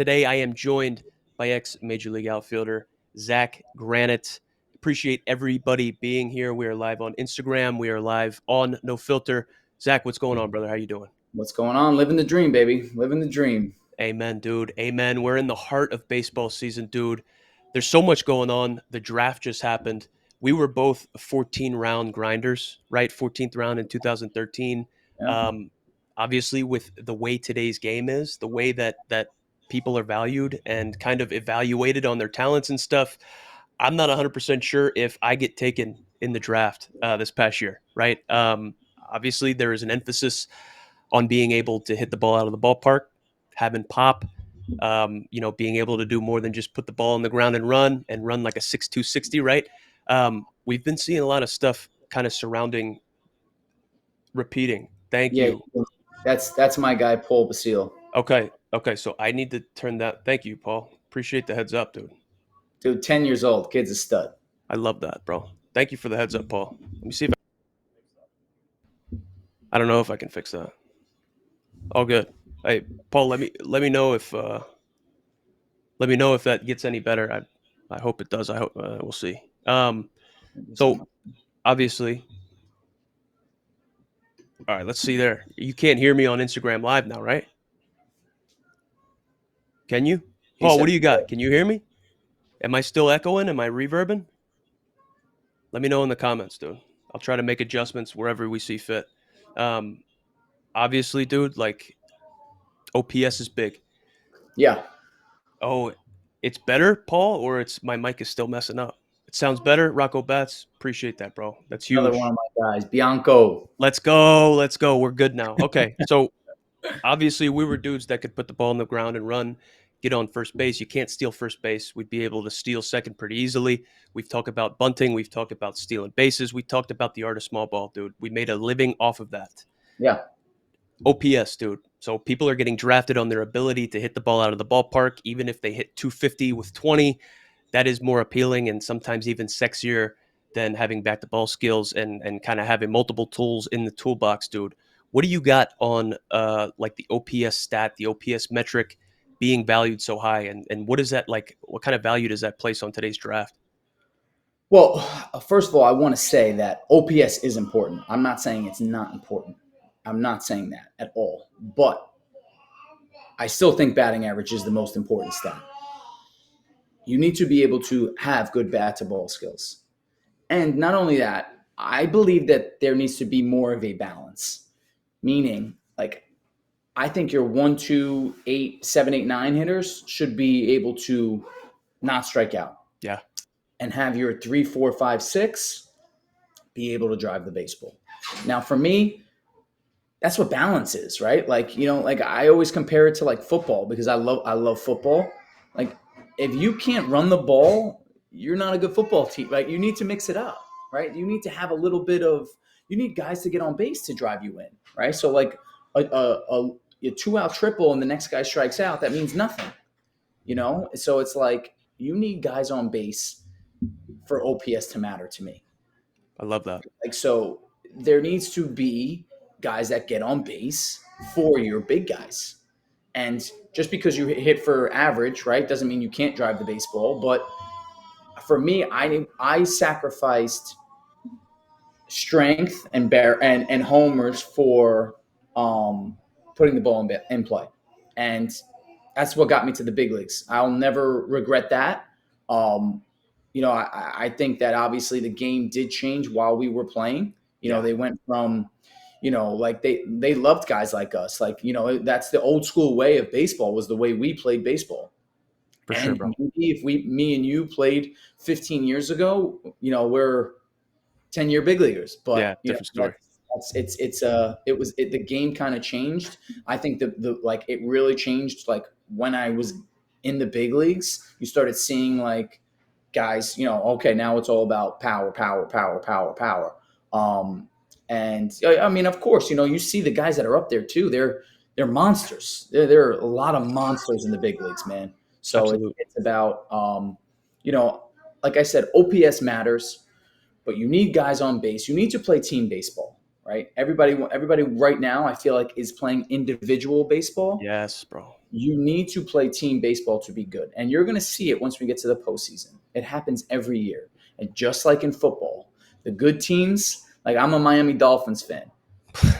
Today, I am joined by ex-Major League outfielder Zack Granite. Appreciate everybody being here. We are live on Instagram. We are live on No Filter. Zack, what's going on, brother? How you doing? What's going on? Living the dream, baby. Living the dream. Amen, dude. Amen. We're in the heart of baseball season, dude. There's so much going on. The draft just happened. We were both 14 round grinders, right? 14th round in 2013. Yeah. Um, Obviously, with the way today's game is, the way that people are valued and kind of evaluated on their talents and stuff, I'm not 100% sure if I get taken in the draft this past year, right? Obviously, there is an emphasis on being able to hit the ball out of the ballpark, having pop, being able to do more than just put the ball on the ground and run like a 6.2 60, right? We've been seeing a lot of stuff kind of surrounding repeating. Thank Yeah, you. that's my guy, Paul Basile. Okay. Okay. So I need to turn that. Thank you, Paul. Appreciate the heads up, dude. Dude, 10 years old. Kid's a stud. I love that, bro. Thank you for the heads up, Paul. Let me see if I don't know if I can fix that. All good. Hey, Paul, let me know if that gets any better. I hope it does. I hope we'll see. So obviously, all right. Let's see there. You can't hear me on Instagram Live now, right? Can you, He Paul? What said, do you got? Can you hear me? Am I still echoing? Am I reverbing? Let me know in the comments, dude. I'll try to make adjustments wherever we see fit. Um, Obviously, dude, like OPS is big. yeah, Oh, it's better, Paul, or it's my mic is still messing up. It sounds better, Rocco Bats. Appreciate that, bro. That's another one huge. of my guys, Bianco. Let's go. Let's go. We're good now. Okay. So obviously we were dudes that could put the ball on the ground and run, get on first base. You can't steal first base. We'd be able to steal second pretty easily. We've talked about bunting. We've talked about stealing bases. We talked about the art of small ball, dude. We made a living off of that. Yeah. OPS, dude. So people are getting drafted on their ability to hit the ball out of the ballpark, even if they hit 250 with 20. That is more appealing and sometimes even sexier than having back to ball skills and kind of having multiple tools in the toolbox, dude. What do you got on like the OPS stat, the OPS metric being valued so high, and what is that like? What kind of value does that place on today's draft? Well, first of all, I want to say that OPS is important. I'm not saying it's not important. I'm not saying that at all. But I still think batting average is the most important stat. You need to be able to have good bat to ball skills. And not only that, I believe that there needs to be more of a balance. Meaning, like, I think your 1, 2, 8, 7, 8, 9 hitters should be able to not strike out Yeah, and have your 3, 4, 5, 6 be able to drive the baseball. Now, for me, that's what balance is, right? Like, like I always compare it to like football because I love football. Like, if you can't run the ball, you're not a good football team. Like, you need to mix it up, right? You need to have a little bit of you need guys to get on base to drive you in, right? So like a 2 out triple and the next guy strikes out, that means nothing. So it's like you need guys on base for OPS to matter to me. I love that. Like, so there needs to be guys that get on base for your big guys. And just because you hit for average, right, doesn't mean you can't drive the baseball. But for me, I sacrificed strength and homers for putting the ball in play, and that's what got me to the big leagues. I'll never regret that. Um, I think that obviously the game did change while we were playing. Yeah, They went from, like they loved guys like us. Like, that's the old school way of baseball was the way we played baseball. for sure, And bro. maybe if me and you played 15 years ago, we're 10-year big leaguers. Yeah, But, different story. the game kind of changed. I think the like it really changed like when I was in the big leagues. You started seeing like guys, okay, now it's all about power, power, power, power, power. And I mean, of course, you see the guys that are up there too. They're monsters. There are a lot of monsters in the big leagues, man. So Absolutely. it's about, you know, like I said, OPS matters, but you need guys on base. You need to play team baseball, right? Everybody right now, I feel like is playing individual baseball. Yes, bro. You need to play team baseball to be good. And you're going to see it once we get to the postseason. It happens every year. And just like in football, the good teams, like I'm a Miami Dolphins fan.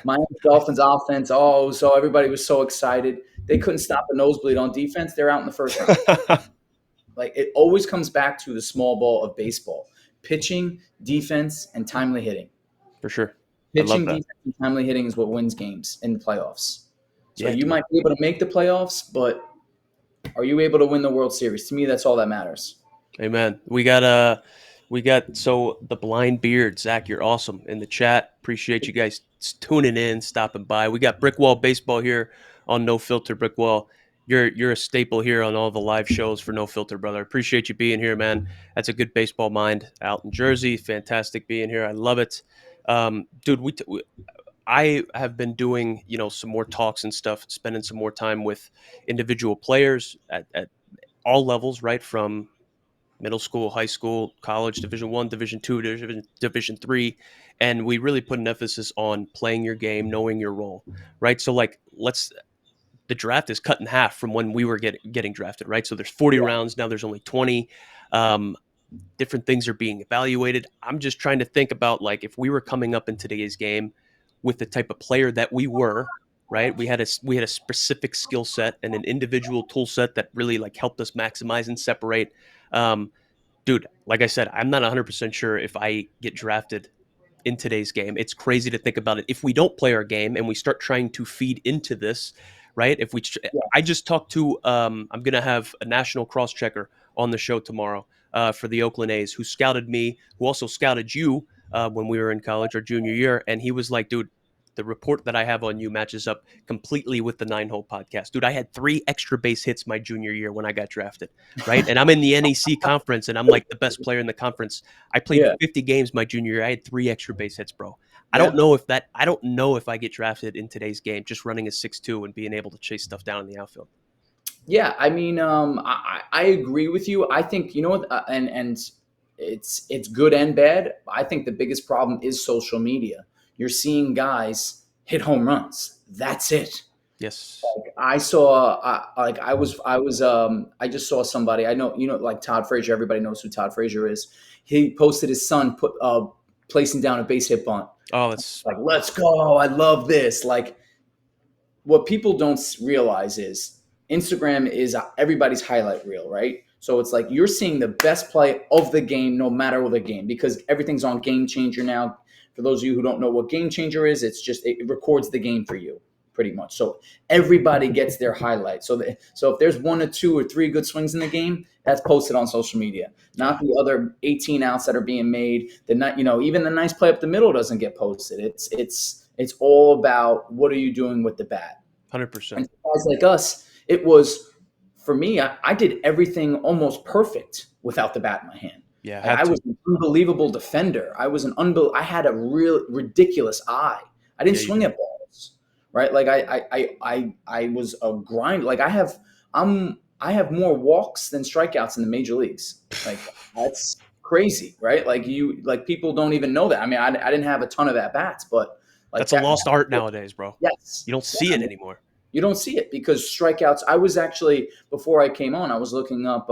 Miami Dolphins offense, oh, so everybody was so excited. They couldn't stop a nosebleed on defense. They're out in the first round. Like it always comes back to the small ball of baseball: pitching, defense, and timely hitting. For sure. I love Pitching, that. defense, and timely hitting is what wins games in the playoffs. So Yeah, you dude. might be able to make the playoffs, but are you able to win the World Series? To me, that's all that matters. Amen. We got so the blind beard, Zach, you're awesome in the chat. Appreciate you guys tuning in, stopping by. We got Brickwall Baseball here on No Filter. Brickwall, you're a staple here on all the live shows for No Filter, brother. Appreciate you being here, man. That's a good baseball mind out in Jersey. Fantastic being here. I love it, dude. I have been doing some more talks and stuff, spending some more time with individual players at all levels, right from middle school, high school, college, Division 1, Division 2, Division 3, and we really put an emphasis on playing your game, knowing your role, right? So like, let's the draft is cut in half from when we were getting drafted, right? So there's 40 Yeah. rounds now. There's only 20. Um, Different things are being evaluated. I'm just trying to think about like if we were coming up in today's game with the type of player that we were, right? We had a specific skill set and an individual tool set that really like helped us maximize and separate. Um, Dude, like I said, I'm not 100% sure if I get drafted in today's game. It's crazy to think about it. If we don't play our game and we start trying to feed into this, right? Yeah. I just talked to, I'm going to have a national cross checker on the show tomorrow for the Oakland A's who scouted me, who also scouted you when we were in college, our junior year. And he was like, dude, the report that I have on you matches up completely with the Nine Hole podcast. Dude, I had 3 extra base hits my junior year when I got drafted, right? And I'm in the NEC conference and I'm like the best player in the conference. I played Yeah. 50 games my junior year. I had 3 extra base hits, bro. Yeah. I don't know if I get drafted in today's game just running a 6'2" and being able to chase stuff down in the outfield. Yeah, I mean, I agree with you. I think you know what, and it's good and bad. I think the biggest problem is social media. You're seeing guys hit home runs. That's it. Yes. I saw, like I just saw somebody. I know, like Todd Frazier. Everybody knows who Todd Frazier is. He posted his son placing down a base hit bunt. Oh, that's Like, let's go! I love this. Like, what people don't realize is Instagram is everybody's highlight reel, right? So it's like you're seeing the best play of the game, no matter what the game, because everything's on Game Changer now. For those of you who don't know what Game Changer is, it records the game for you, pretty much. So everybody gets their highlight. So if there's 1 or 2 or 3 good swings in the game, that's posted on social media, yeah, not the other 18 outs that are being made. The not, even the nice play up the middle doesn't get posted. It's all about what are you doing with the bat. And 100%. for guys like us, it was for me. I did everything almost perfect without the bat in my hand. Yeah, Like had I to. was an unbelievable defender. I had a real ridiculous eye. I didn't Yeah, you swing did. at balls, right? Like I was a grind. Like I have more walks than strikeouts in the major leagues. Like that's crazy, right? Like people don't even know that. I mean, I didn't have a ton of at bats, but like That's a that. lost art nowadays, bro. Yes. You don't Yeah, see I it mean, anymore. you don't see it because strikeouts. I was actually before I came on, I was looking up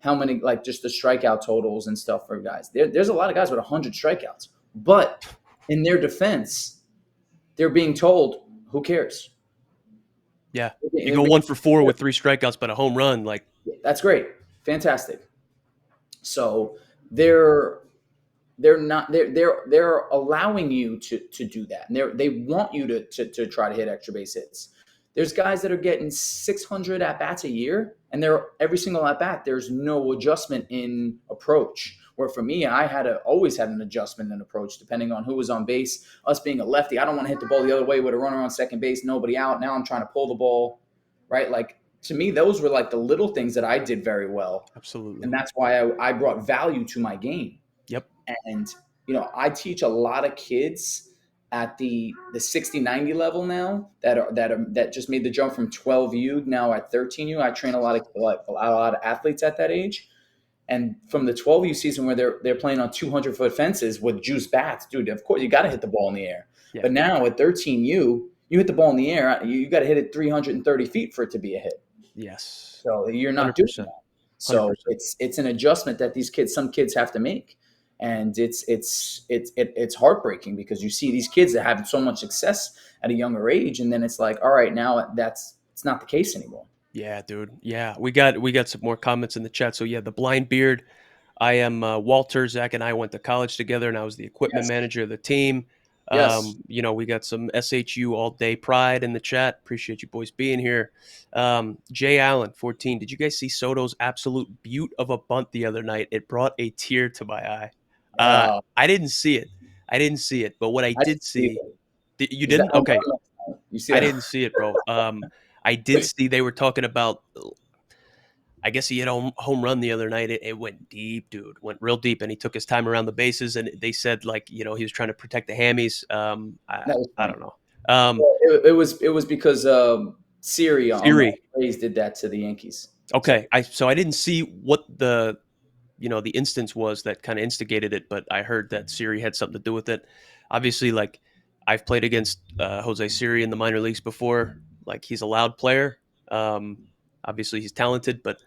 how many like just the strikeout totals and stuff for guys. There's a lot of guys with 100 strikeouts, but in their defense, they're being told, "Who cares?" Yeah. You They're go being, 1 for 4 with 3 strikeouts, but a home run. Like, that's great, fantastic. So they're they're allowing you to do that, and they want you to try to hit extra base hits. There's guys that are getting 600 at bats a year, and they're every single at bat. There's no adjustment in approach. Where for me, always had an adjustment in approach depending on who was on base. Us being a lefty, I don't want to hit the ball the other way with a runner on second base, nobody out. Now I'm trying to pull the ball, right? Like to me, those were like the little things that I did very well, absolutely. and that's why I brought value to my game. Yep. And I teach a lot of kids at the 60-90 level now that just made the jump from 12U now at 13U. I train a lot of athletes at that age. And from the 12U season where they're playing on 200-foot fences with juice bats, dude, of course you got to hit the ball in the air. Yeah. But now at 13U, You hit the ball in the air, you got to hit it 330 feet for it to be a hit. Yes. So you're not doing 100%. that. So 100%. it's an adjustment that some kids have to make, and it's heartbreaking because you see these kids that have so much success at a younger age, and then it's like, all right, now it's not the case anymore. Yeah, dude. Yeah, we got some more comments in the chat. So yeah, the blind beard. I am Walter. Zach and I went to college together, and I was the equipment Yes, manager of the team. yes. We got some SHU all day pride in the chat. Appreciate you boys being here. Jay Allen, 14. Did you guys see Soto's absolute beaut of a bunt the other night? It brought a tear to my eye. Uh, I didn't see it. I didn't see it, but what I I did see see, it. you Is that didn't? Okay, you see I that? didn't see it, bro. I did see they were talking about. I guess he hit a home run the other night. It went deep, dude. Went real deep, and he took his time around the bases. And they said like he was trying to protect the hammies. That was I funny. don't know. It was because Siri on the Siri. Rays did that to the Yankees. So Okay, I didn't see what the instance was that kind of instigated it, but I heard that Siri had something to do with it. Obviously, like I've played against Jose Siri in the minor leagues before. Like he's a loud player. Um, Obviously, he's talented, but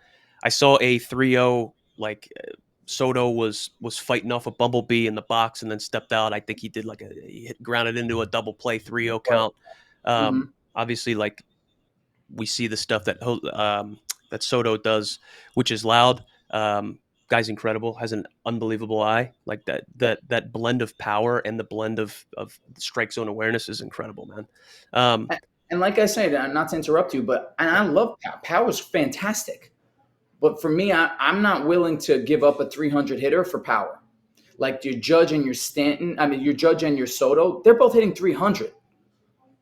I saw a 3-0 like Soto was fighting off a bumblebee in the box and then stepped out. I think he did like he grounded into a double play 3-0 right. count. Hmm. Obviously, like we see the stuff that Soto does, which is loud. Guy's incredible, has an unbelievable eye. Like that blend of power and the blend of strike zone awareness is incredible, man. Um, And like I said, not to interrupt you, but and yeah, I love power. Power's fantastic. But for me, I'm not willing to give up a 300 hitter for power. Like your Judge and your Stanton, I mean, your Judge and your Soto, they're both hitting 300,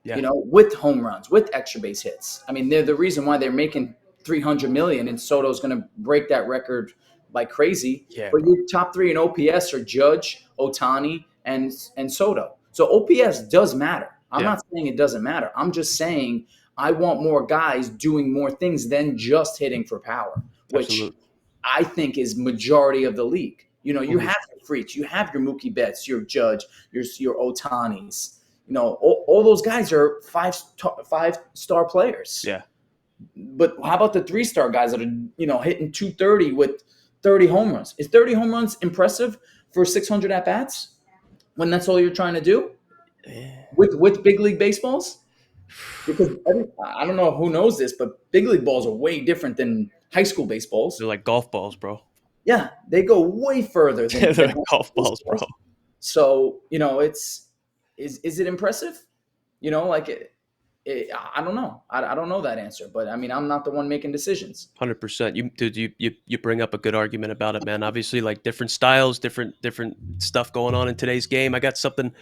yeah, with home runs, with extra base hits. I mean, they're the reason why they're making 300 million, and Soto's going to break that record like crazy. yeah, But bro. your top three in OPS are Judge, Otani, and Soto. So OPS does matter. I'm Yeah, not saying it doesn't matter. I'm just saying I want more guys doing more things than just hitting for power, which absolutely. I think is majority of the league. You Hmm. have your freaks, you have your Mookie Betts, your Judge, your Otanis. All those guys are five-star players. Yeah, But how about the 3-star guys that are hitting 230 with 30 home runs? Is 30 home runs impressive for 600 at bats when that's all you're trying to do with big league baseballs? Because I don't know who knows this, but big league balls are way different than high school baseballs. they're like golf balls, bro. Yeah, they go way further They're than like golf balls, bro. baseballs. So it's is it impressive? Like I don't know. I don't know that answer, but I mean, I'm not the one making decisions. 100%. You bring up a good argument about it, man. Obviously, like different styles, different stuff going on in today's game. I got something.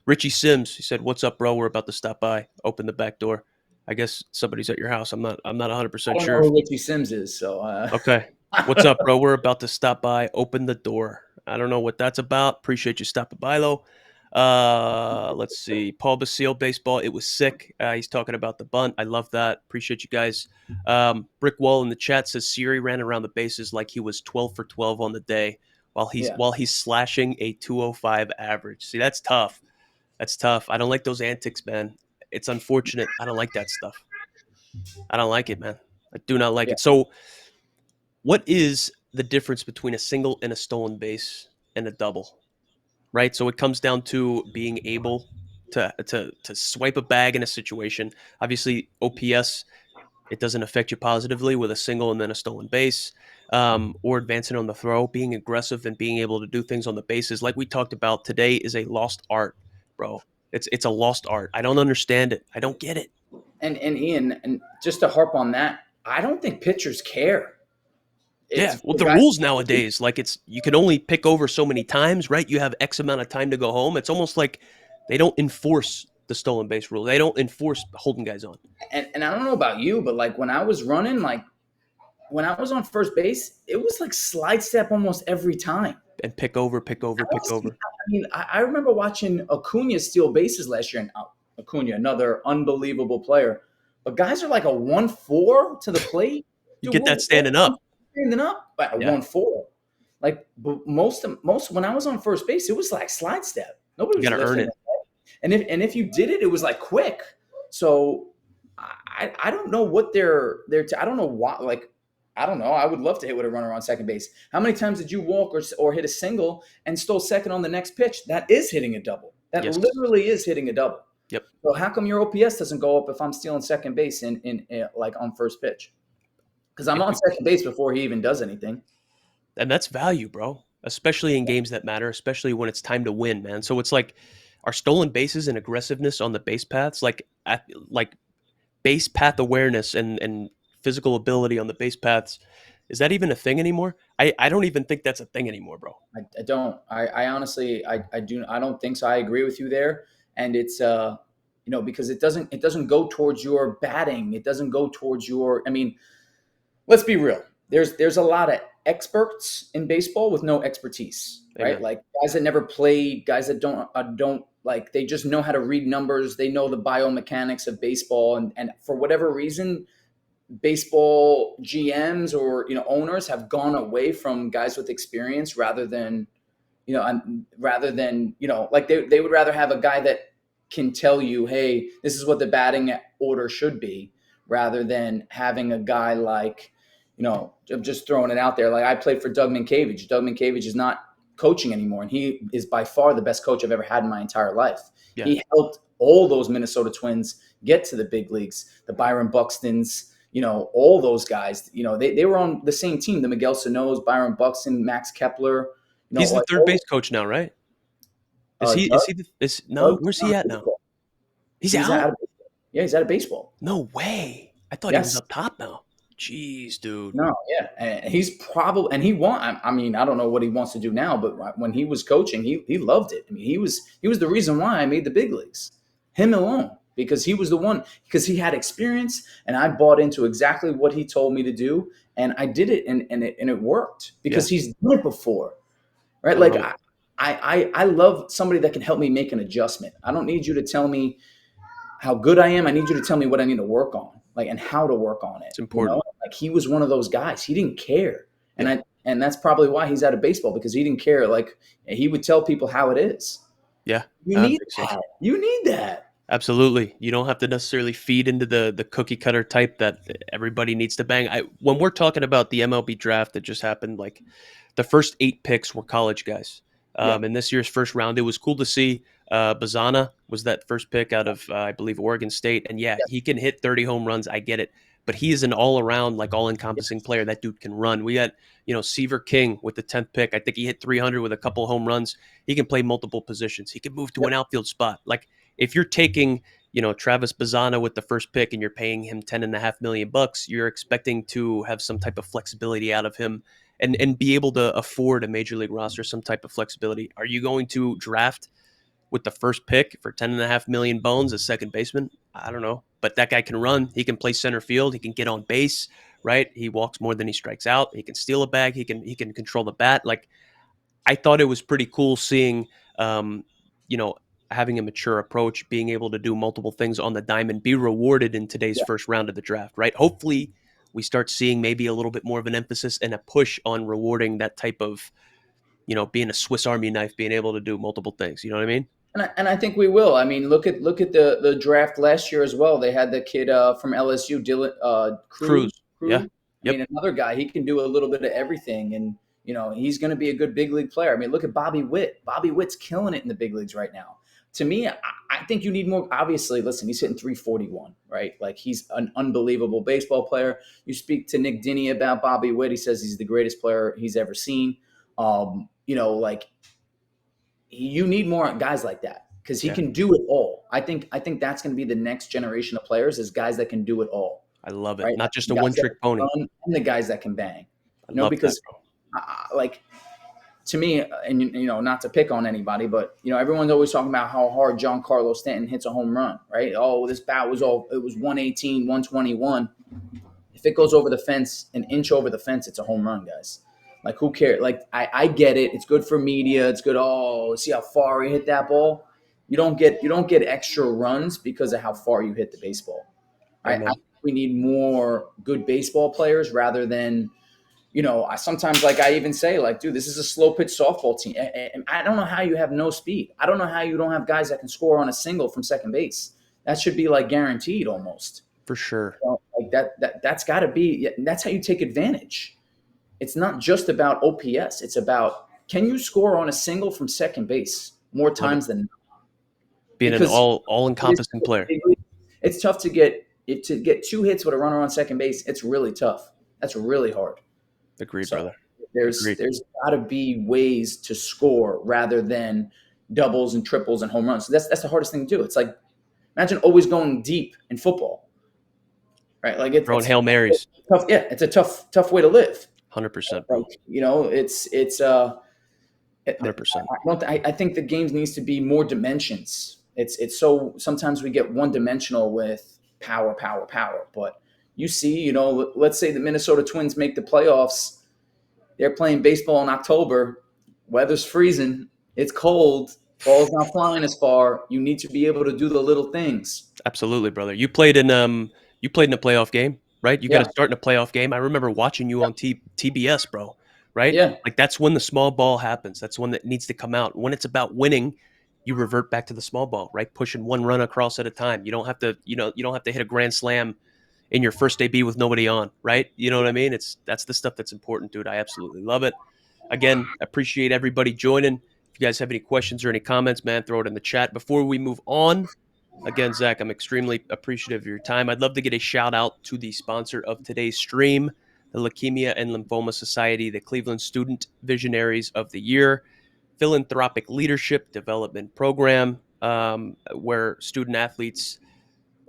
Richie Sims, he said, "What's up, bro? We're about to stop by. Open the back door." I guess somebody's at your house. I'm not I 100% don't know sure. who Richie Sims is, so Okay. What's up, bro? We're about to stop by. Open the door. I don't know what that's about. Appreciate you stopping by, though. Let's see. Paul Basile, baseball. It was sick. He's talking about the bunt. I love that. Appreciate you guys. Brick Wall in the chat says Siri ran around the bases like he was 12 for 12 on the day yeah, while he's slashing a 205 average. See, that's tough. That's tough. I don't like those antics, man. It's unfortunate. I don't like that stuff. I don't like it, man. I do not like yeah. it. So what is the difference between a single and a stolen base and a double? Right? So it comes down to being able to swipe a bag in a situation. Obviously, OPS it doesn't affect you positively with a single and then a stolen base, or advancing on the throw. Being aggressive and being able to do things on the bases, like we talked about today, is a lost art, bro. It's a lost art. I don't understand it. I don't get it. And Ian, and just to harp on that, I don't think pitchers care. It's Yeah, well, for the guys. rules nowadays, like it's you can only pick over so many times, right? You have X amount of time to go home. It's almost like they don't enforce the stolen base rule. They don't enforce holding guys on And I don't know about you, but like when I was running, like when I was on first base, it was like slide step almost every time. and pick over, pick over, pick over. I mean, I remember watching Acuna steal bases last year, and Acuna, another unbelievable player. But guys are like a 1-4 to the plate. You Dude, get that we're standing up. standing up at a Yeah, 1-4. Like, but most when I was on first base, it was like slide step. Nobody you was got to earn lifting it. it. And if you did it, it was like quick. So I don't know what I don't know why. Like, I don't know. I would love to hit with a runner on second base. How many times did you walk or hit a single and stole second on the next pitch? That is hitting a double. That Yes. literally is hitting a double. Yep. So how come your OPS doesn't go up if I'm stealing second base in like on first pitch? Because I'm on second base before he even does anything. And that's value, bro. Especially in games that matter, especially when it's time to win, man. So it's like our stolen bases and aggressiveness on the base paths, like base path awareness and physical ability on the base paths. Is that even a thing anymore? I don't even think that's a thing anymore, bro. I don't. I honestly I do I don't think so. I agree with you there, and it's because it doesn't go towards your batting. It doesn't go towards your. I mean, let's be real. There's a lot of experts in baseball with no expertise, right? Amen. Like guys that never played, guys that don't like they just know how to read numbers. They know the biomechanics of baseball, and for whatever reason, baseball GMs or owners have gone away from guys with experience rather than like they would rather have a guy that can tell you, hey, this is what the batting order should be, rather than having a guy like, I'm just throwing it out there. Like I played for Doug Minkiewicz. Doug Minkiewicz is not coaching anymore, and he is by far the best coach I've ever had in my entire life. Yeah. He helped all those Minnesota Twins get to the big leagues, the Byron Buxtons, all those guys. They were on the same team, the Miguel Sano's, Byron Buxton, Max Kepler, He's the like third base coach now, right? Doug, No, Doug's where's he not at now? baseball. He's He's out? out of baseball. Yeah, he's out of baseball. No way. I thought he was Yes. up top now. Jeez, dude. No, yeah. And he's probably, and he want, I mean, I don't know what he wants to do now, but when he was coaching, he loved it. I mean, he was the reason why I made the big leagues. Him alone, because he was the one, because he had experience and I bought into exactly what he told me to do. And I did it and it worked Yeah, because he's done it before. Right. I Like love it. I love somebody that can help me make an adjustment. I don't need you to tell me how good I am. I need you to tell me what I need to work on, like, and how to work on it. It's important. Like he was one of those guys. He didn't care, Yeah, and that's probably why he's out of baseball because he didn't care. Like he would tell people how it is. yeah, You I need think so. that. You need that. Absolutely. You don't have to necessarily feed into the cookie cutter type that everybody needs to bang. When we're talking about the MLB draft that just happened, like the first 8 picks were college guys. Yep. In this year's first round, it was cool to see Bazana was that first pick out of I believe Oregon State, and yeah, Yep. he can hit 30 home runs. I get it, but he is an all around like all encompassing Yes. player. That dude can run. We got Seaver King with the 10th pick. I think he hit 300 with a couple home runs. He can play multiple positions. He can move to Yep. an outfield spot. Like if you're taking Travis Bazana with the first pick and you're paying him $10.5 million, you're expecting to have some type of flexibility out of him and be able to afford a major league roster, some type of flexibility. Are you going to draft with the first pick for 10.5 million bones, a second baseman? I don't know, but that guy can run. He can play center field. He can get on base, right? He walks more than he strikes out. He can steal a bag. He can control the bat. Like I thought it was pretty cool seeing, um, you know, having a mature approach, being able to do multiple things on the diamond, be rewarded in today's Yeah. first round of the draft, right? Hopefully, we start seeing maybe a little bit more of an emphasis and a push on rewarding that type of, being a Swiss Army knife, being able to do multiple things. You know what I mean? And I think we will. I mean, look at the draft last year as well. They had the kid from LSU, Dylan Cruz. Cruz. Yeah. Cruz. I Yep. mean, another guy. He can do a little bit of everything, and he's going to be a good big league player. I mean, look at Bobby Witt. Bobby Witt's killing it in the big leagues right now. To me, I think you need more. Obviously, listen, he's hitting 341, right? Like he's an unbelievable baseball player. You speak to Nick Dinny about Bobby Witt. He says he's the greatest player he's ever seen. Like you need more guys like that because he Yeah. can do it all. I think that's going to be the next generation of players is guys that can do it all, I love it. right? Not just a one Guys that trick pony. can run and the guys that can bang. I love that, Because bro. like to me, and not to pick on anybody, but everyone's always talking about how hard John Carlos Stanton hits a home run, right? Oh, this bat was it was 118, 121. If it goes over the fence, an inch over the fence, it's a home run, guys. Like, who cares? Like, I get it. It's good for media. It's good. Oh, see how far he hit that ball. You don't get extra runs because of how far you hit the baseball. I Amen. think we need more good baseball players rather than I sometimes like I even say like, dude, this is a slow pitch softball team. And I don't know how you have no speed. I don't know how you don't have guys that can score on a single from second base. That should be like guaranteed almost. For sure. Like that's got to be. That's how you take advantage. It's not just about OPS. It's about, can you score on a single from second base more Love it. times than not? Being an Because it is, all-encompassing player. it's tough to get 2 hits with a runner on second base. It's really tough. That's really hard. Agreed, So brother. there's Agreed. there's got to be ways to score rather than doubles and triples and home runs. So that's the hardest thing to do. It's like, imagine always going deep in football, right? Like Throwing Hail Marys. tough. Yeah, it's a tough way to live. 100%, bro. Like, it's $100. I think the game needs to be more dimensions. It's so sometimes we get one dimensional with power, power, power. But you see, let's say the Minnesota Twins make the playoffs. They're playing baseball in October. Weather's freezing. It's cold. Ball's not flying as far. You need to be able to do the little things. Absolutely, brother. You played in a playoff game, right? You got Yeah, to start in a playoff game. I remember watching you on TBS, bro. Right? yeah, Like that's when the small ball happens. That's when that needs to come out. When it's about winning, you revert back to the small ball, right? Pushing one run across at a time. You don't have to, you don't have to hit a grand slam in your first AB with nobody on, right? You know what I mean? That's the stuff that's important, dude. I absolutely love it. Again, appreciate everybody joining. If you guys have any questions or any comments, man, throw it in the chat. Before we move on, again, Zach, I'm extremely appreciative of your time. I'd love to get a shout out to the sponsor of today's stream, the Leukemia and Lymphoma Society, the Cleveland Student Visionaries of the Year philanthropic leadership development program, where student athletes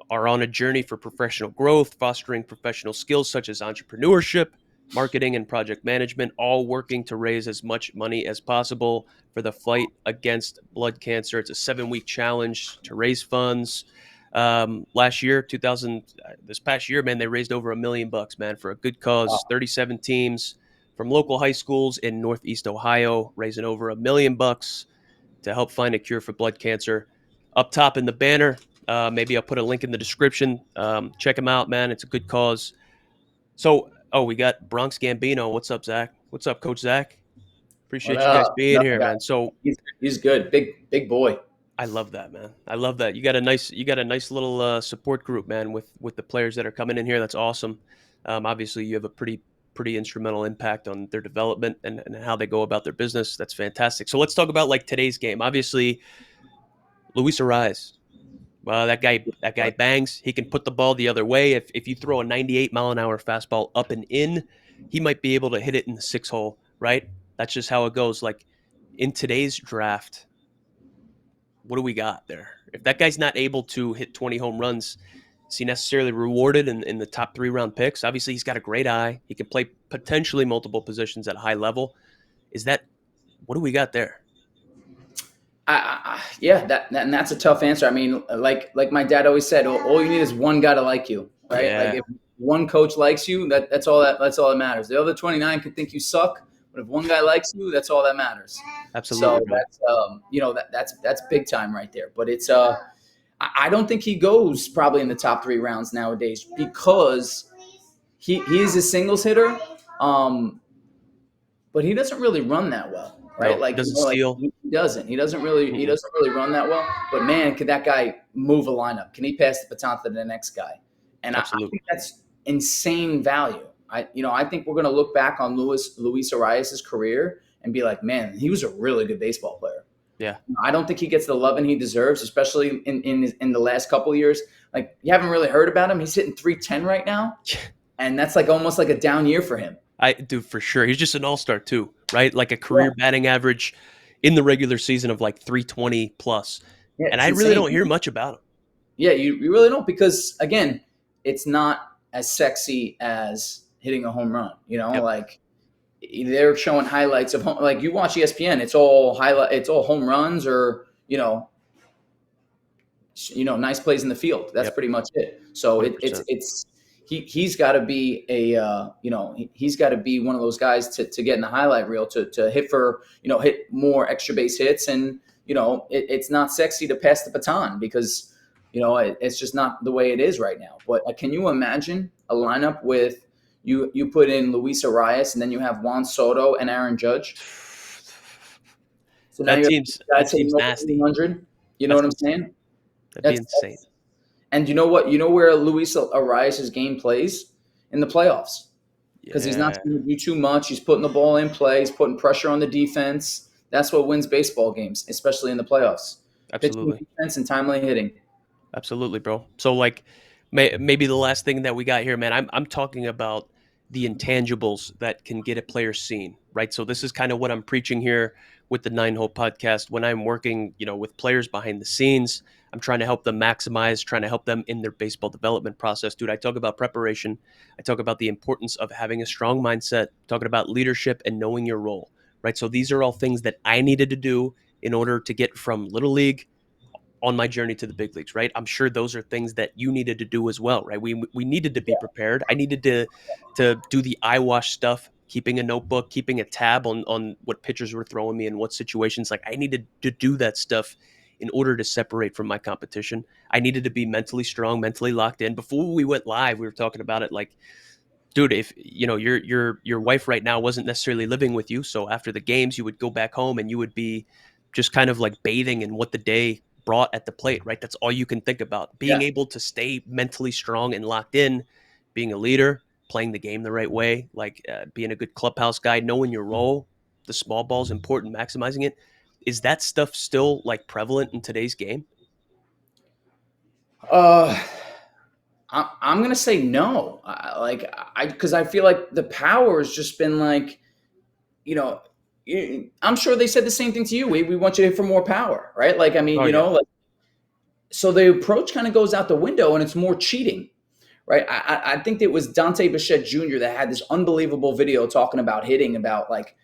are on a journey for professional growth, fostering professional skills such as entrepreneurship, marketing, and project management, all working to raise as much money as possible for the fight against blood cancer. It's a 7-week challenge to raise funds. Last year, this past year, man, they raised over $1 million, man, for a good cause. 37 teams from local high schools in Northeast Ohio, raising over $1 million to help find a cure for blood cancer. Up top in the banner, maybe I'll put a link in the description. Check them out, man. It's a good cause. So, we got Bronx Gambino. What's up, Zach? What's up, Coach Zach? What Appreciate you guys up? being No, here, man. So he's good. Big boy. I love that, man. I love that. You got a nice little support group, man, with the players that are coming in here. That's awesome. Obviously, you have a pretty instrumental impact on their development and how they go about their business. That's fantastic. So let's talk about like today's game. Obviously, Luis Arraez. Well, that guy bangs. He can put the ball the other way. If you throw a 98-mile-an-hour fastball up and in, he might be able to hit it in the 6 hole, right? That's just how it goes. Like in today's draft, what do we got there? If that guy's not able to hit 20 home runs, is he necessarily rewarded in the top 3 round picks? Obviously, he's got a great eye. He can play potentially multiple positions at a high level. What do we got there? Yeah, and that's a tough answer. I mean, like my dad always said, all you need is one guy to like you, right? Like Yeah, if one coach likes you, that's all that matters. The other 29 could think you suck, but if one guy likes you, that's all that matters. absolutely, So brother. that's big time right there. But it's I don't think he goes probably in the top 3 rounds nowadays because he is a singles hitter. But he doesn't really run that well, right? No, he Like, doesn't like steal. he doesn't. He doesn't really. He Mm-mm. doesn't really run that well. But man, could that guy move a lineup? Can he pass the baton to the next guy? And I Absolutely. think that's insane value. I think we're going to look back on Luis Arraez's career and be like, man, he was a really good baseball player. Yeah. I don't think he gets the loving he deserves, especially in the last couple of years. Like, you haven't really heard about him. He's hitting 310 right now, and that's like almost like a down year for him. I do for sure. He's just an all-star too, right? Like a Yeah, career batting average in the regular season of like 320 plus. yeah, And it's I really insane. don't hear much about him. Yeah, you really don't, because again, it's not as sexy as hitting a home run. Yep. Like they're showing highlights of home. Like you watch ESPN, it's all home runs or nice plays in the field. That's Yep. pretty much it. So it's 100%. he's got to be he's got to be one of those guys to get in the highlight reel to hit for hit more extra base hits, and it's not sexy to pass the baton because it's just not the way it is right now. But can you imagine a lineup with you put in Luis Arraez and then you have Juan Soto and Aaron Judge? So now That you have team's guys that hitting team's over nasty. 300. You know That's what I'm insane. saying? That'd be That's insane. And you know what? You know where Luis Arraez' game plays? In the playoffs. Because he's not Yeah, going to do too much. He's putting the ball in play. He's putting pressure on the defense. That's what wins baseball games, especially in the playoffs. Pitching, absolutely. defense, and timely hitting. Absolutely, bro. So like maybe the last thing that we got here, man, I'm talking about the intangibles that can get a player seen, right? So this is kind of what I'm preaching here with the Nine Hole podcast when I'm working, with players behind the scenes. I'm trying to help them maximize, trying to help them in their baseball development process. Dude, I talk about preparation. I talk about the importance of having a strong mindset, talking about leadership and knowing your role, right? So these are all things that I needed to do in order to get from little league on my journey to the big leagues, right? I'm sure those are things that you needed to do as well, right? We needed to be prepared. I needed to do the eye wash stuff, keeping a notebook, keeping a tab on what pitchers were throwing me in what situations. Like I needed to do that stuff in order to separate from my competition. I needed to be mentally strong, mentally locked in. Before we went live, we were talking about it like, dude, if your wife right now wasn't necessarily living with you, so after the games you would go back home and you would be just kind of like bathing in what the day brought at the plate, right? That's all you can think about. Being Yeah. able to stay mentally strong and locked in, being a leader, playing the game the right way, like being a good clubhouse guy, knowing your role, the small ball's important, maximizing it. Is that stuff still like prevalent in today's game? Uh, I'm gonna say no. Because I feel like the power has just been like, you know, I'm sure they said the same thing to you. We want you to hit for more power, right? Like, I mean, Oh yeah, like, so the approach kind of goes out the window, and it's more cheating, right? I think it was Dante Bichette Jr. that had this unbelievable video talking about hitting, about like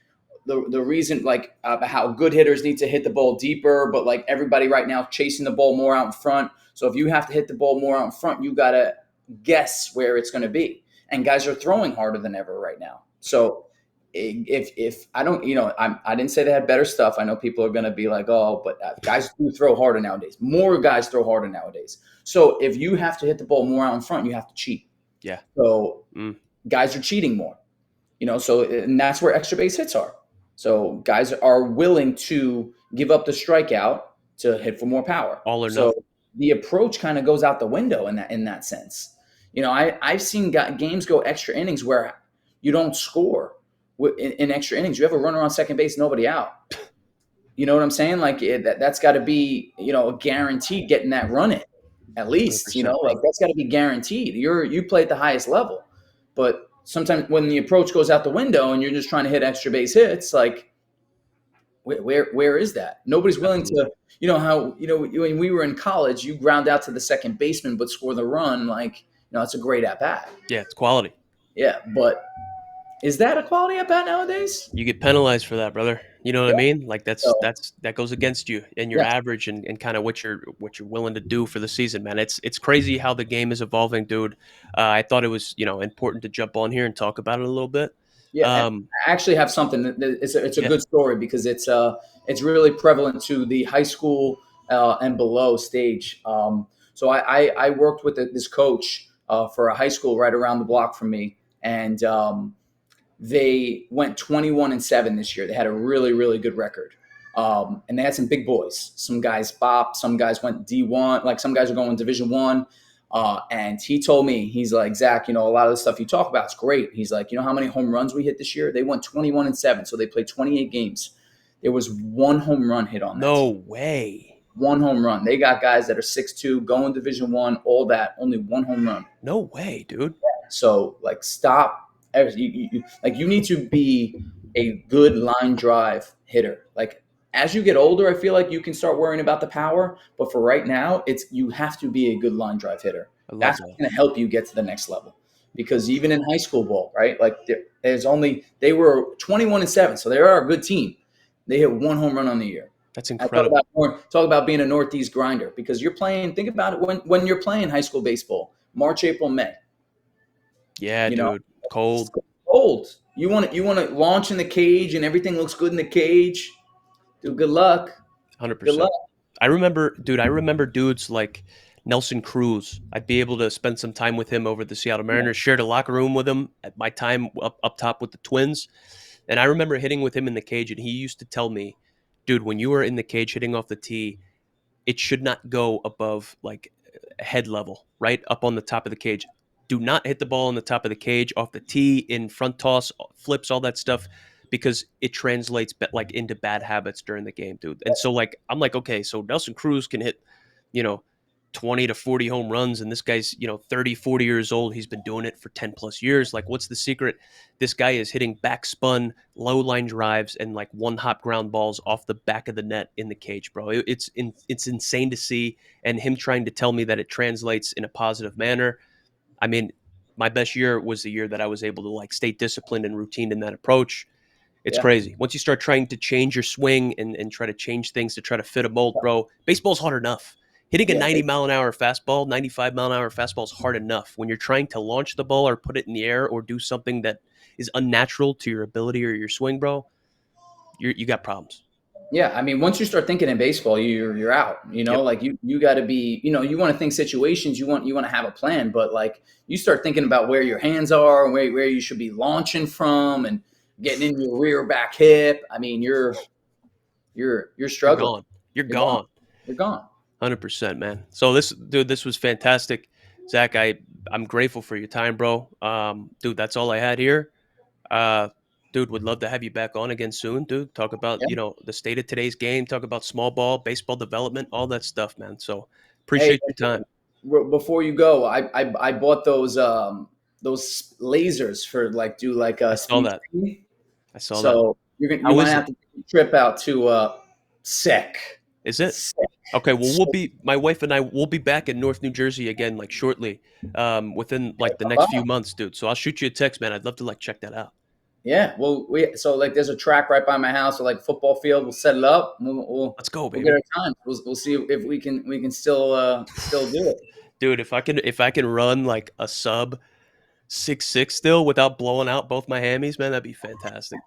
the reason, like how good hitters need to hit the ball deeper, but like everybody right now chasing the ball more out in front. So if you have to hit the ball more out in front, you gotta guess where it's going to be. And guys are throwing harder than ever right now. So if I don't, I didn't say they had better stuff. I know people are going to be like, oh, but guys do throw harder nowadays. More guys throw harder nowadays. So if you have to hit the ball more out in front, you have to cheat. yeah. So Mm. guys are cheating more. So and that's where extra base hits are. So guys are willing to give up the strikeout to hit for more power. All or So nothing. the approach kind of goes out the window in that sense. I've seen games go extra innings where you don't score in extra innings. You have a runner on second base, nobody out. You know what I'm saying? Like that's got to be a guaranteed getting that run in at least. 100%, Like bro. that's got to be guaranteed. You play at the highest level, but sometimes when the approach goes out the window and you're just trying to hit extra base hits, like where is that? Nobody's willing Absolutely. to. How when we were in college, you ground out to the second baseman but score the run. Like it's a great at bat. Yeah, it's quality. Yeah, but is that a quality at bat nowadays? You get penalized for that, brother. You know what I Yeah. mean? Like So that goes against you and your yeah, average and kind of what you're willing to do for the season, man. It's crazy how the game is evolving, dude. I thought it was important to jump on here and talk about it a little bit. yeah, and Um, I actually have something it's a yeah, good story because it's really prevalent to the high school and below stage. So I worked with this coach for a high school right around the block from me, and they went 21-7 this year. They had a really really good record, and they had some big boys. Some guys bopped, some guys went D1, like some guys are going Division 1. And he told me, he's like, Zach, a lot of the stuff you talk about is great. He's like, how many home runs we hit this year? They went 21-7, so they played 28 games. There was one home run hit on that no team. way, One home run. They got guys that are 6'2", going Division 1, all that. Only one home run. no way, dude. So like, stop. You need to be a good line drive hitter. Like as you get older, I feel like you can start worrying about the power. But for right now, you have to be a good line drive hitter. I love That's that. what's going to help you get to the next level. Because even in high school ball, right? Like they were 21-7, so they are a good team. They hit one home run on the year. That's I talk incredible. about being a Northeast grinder because you're playing. Think about it when you're playing high school baseball, March, April, May. Yeah, You know, dude. Cold, it's cold. You want to launch in the cage and everything looks good in the cage. Dude, good luck. Good luck. 100%. I remember dudes like Nelson Cruz. I'd be able to spend some time with him over the Seattle Yeah. Mariners, shared a locker room with him at my time up top with the Twins. And I remember hitting with him in the cage, and he used to tell me, dude, when you are in the cage hitting off the tee, it should not go above like head level, right up on the top of the cage. Do not hit the ball on the top of the cage, off the tee, in front toss, flips, all that stuff, because it translates like into bad habits during the game, dude. And so like I'm like, okay, so Nelson Cruz can hit, you know, 20 to 40 home runs, and this guy's 30, 40 years old. He's been doing it for 10 plus years. Like, what's the secret? This guy is hitting backspun low line drives and like one hop ground balls off the back of the net in the cage, bro. It's insane to see, and him trying to tell me that it translates in a positive manner. I mean, my best year was the year that I was able to like stay disciplined and routine in that approach. It's Yeah. crazy. Once you start trying to change your swing and try to change things to try to fit a mold, bro, baseball's hard enough. Hitting a Yeah. 90-mile-an-hour fastball, 95-mile-an-hour fastball is hard enough. When you're trying to launch the ball or put it in the air or do something that is unnatural to your ability or your swing, bro, you got problems. Yeah, I mean, once you start thinking in baseball, you're out. Yep. Like you got to be. You want to think situations. You want to have a plan, but like you start thinking about where your hands are and where you should be launching from and getting in your rear back hip. I mean, you're You're struggling. gone. You're You're gone. gone. You're gone. 100%, man. So this was fantastic. Zach, I'm grateful for your time, bro. Dude, that's all I had here. Uh, dude, would love to have you back on again soon, dude. Talk about, Yeah. the state of today's game, talk about small ball, baseball development, all that stuff, man. So Hey, appreciate your time. before you go, I bought those lasers for like do like I saw speed that. training. I saw that. So you How might is it? have to take a trip out to sick. Is it? Sick. Okay, well, So, my wife and I will be back in North New Jersey again, like shortly, within like the next few months, dude. So I'll shoot you a text, man. I'd love to like check that out. yeah, well, like there's a track right by my house, or like football field. We'll set it up. Let's go, We'll get baby. our time. We'll see if we can still do it. Dude, if I can run like a sub 6'6" still without blowing out both my hammies, man, that'd be fantastic.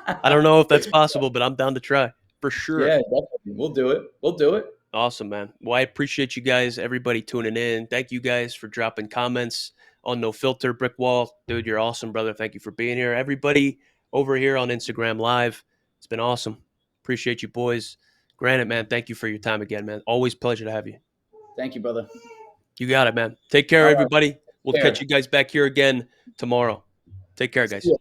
I don't know if that's possible, but I'm down to try for sure. Yeah, definitely. We'll do it. We'll do it. Awesome, man. Well, I appreciate you guys, everybody tuning in. Thank you guys for dropping comments on No Filter Brick Wall. Dude, you're awesome, brother. Thank you for being here. Everybody over here on Instagram Live, it's been awesome. Appreciate you, boys. Granite, man, thank you for your time again, man. Always pleasure to have you. Thank you, brother. You got it, man. Take care, All right. everybody. We'll Take catch care. you guys back here again tomorrow. Take care, See guys. ya.